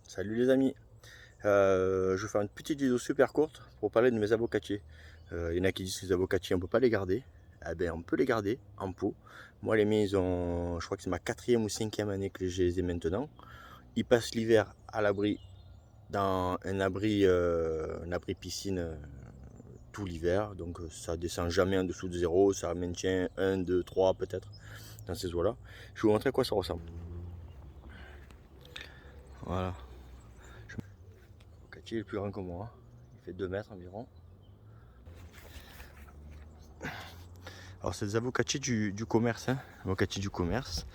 Salut les amis, je vais faire une petite vidéo super courte pour parler de mes avocatiers. Il y en a qui disent que les avocatiers on peut pas les garder. Eh ben on peut les garder en pot. Moi les miens je crois que c'est ma 4e ou 5e année que je les ai maintenant. Ils passent l'hiver à l'abri dans un abri piscine tout l'hiver. Donc ça descend jamais en dessous de 0, ça maintient 1, 2, 3 peut-être dans ces eaux là. Je vais vous montrer à quoi ça ressemble. Voilà. L'avocatier est plus grand que moi, il fait 2 mètres environ. Alors c'est des avocatiers du commerce, avocatiers du commerce,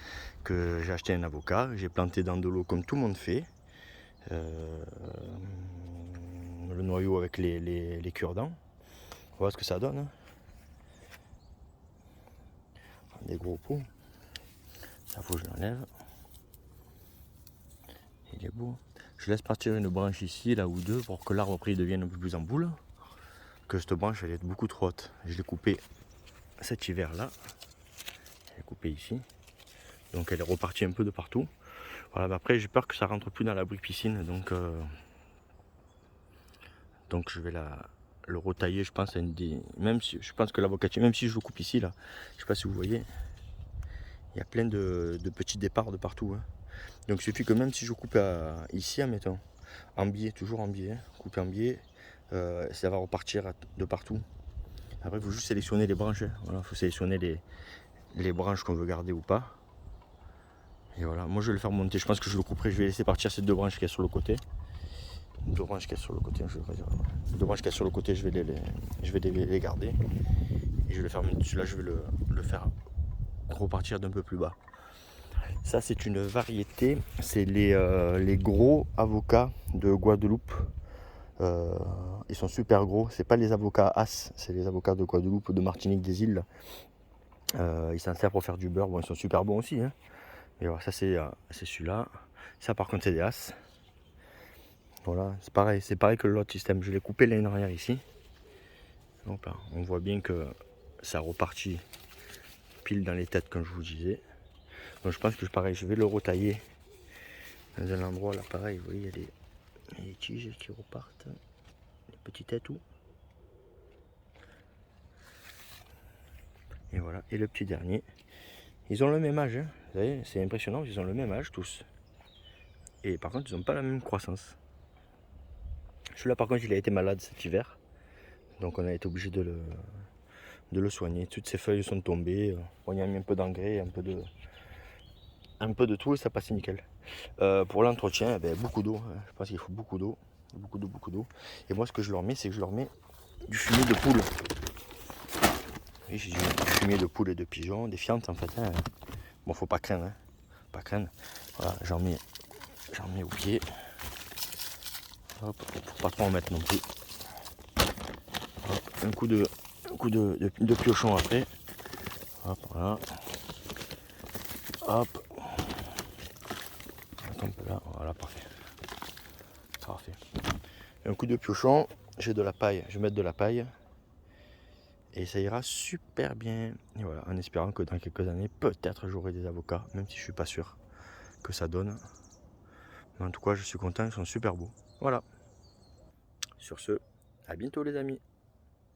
que j'ai acheté un avocat, j'ai planté dans de l'eau comme tout le monde fait, le noyau avec les cure-dents. On voit ce que ça donne, hein. Des gros pots, ça faut que je l'enlève, il est beau. Je laisse partir une branche ici, là ou deux, pour que l'arbre après il devienne un peu plus en boule, que cette branche elle est beaucoup trop haute. Je l'ai coupée cet hiver là, je l'ai coupée ici, donc elle est repartie un peu de partout. Voilà, mais après j'ai peur que ça rentre plus dans l'abri piscine, donc je vais le retailler, je pense, même si je pense que l'avocatier, même si je le coupe ici là, je sais pas si vous voyez, il y a plein de petits départs de partout, hein. Donc il suffit que même si je coupe ici, admettons, en biais, toujours en biais, couper en biais, ça va repartir de partout. Après il faut juste sélectionner les branches, hein. Voilà, il faut sélectionner les branches qu'on veut garder ou pas. Et voilà, moi je vais le faire monter, je pense que je le couperai, je vais laisser partir ces deux branches qui sont sur le côté. Deux branches qui sont sur le côté, deux branches qui sont sur le côté, je vais les garder. Et je vais le faire, celui-là je vais le faire repartir d'un peu plus bas. Ça c'est une variété, c'est les gros avocats de Guadeloupe. Ils sont super gros, c'est pas les avocats As, c'est les avocats de Guadeloupe, de Martinique, des îles. Ils s'en servent pour faire du beurre, bon ils sont super bons aussi, hein. Et voilà, ça c'est celui-là. Ça par contre c'est des As. Voilà, c'est pareil que l'autre système. Je l'ai coupé l'année dernière ici. Donc là, on voit bien que ça repartit pile dans les têtes comme je vous disais. Donc je pense que pareil, je vais le retailler dans un endroit là pareil. Vous voyez, il y a les tiges qui repartent, les petites têtes tout. Et voilà, et le petit dernier. Ils ont le même âge, hein. Vous voyez, c'est impressionnant, ils ont le même âge tous. Et par contre, ils n'ont pas la même croissance. Celui-là par contre, il a été malade cet hiver. Donc on a été obligé de le soigner. Toutes ses feuilles sont tombées. On y a mis un peu d'engrais, un peu de tout et ça passait nickel. Pour l'entretien, beaucoup d'eau, hein. Je pense qu'il faut beaucoup d'eau. Beaucoup d'eau. Et moi ce que je leur mets, c'est que je leur mets du fumier de poule. Oui, j'ai du fumier de poule et de pigeons, des fientes en fait, hein. Bon, faut pas craindre, hein. Pas craindre. Voilà, j'en mets au pied. Hop, faut pas trop en mettre non plus. Hop, un coup de piochon après. Hop, voilà. Hop. Attends un peu là, voilà, parfait. Parfait. Un coup de piochon, j'ai de la paille, je vais mettre de la paille. Et ça ira super bien. Et voilà, en espérant que dans quelques années, peut-être j'aurai des avocats, même si je suis pas sûr que ça donne. Mais en tout cas, je suis content, ils sont super beaux. Voilà. Sur ce, à bientôt les amis.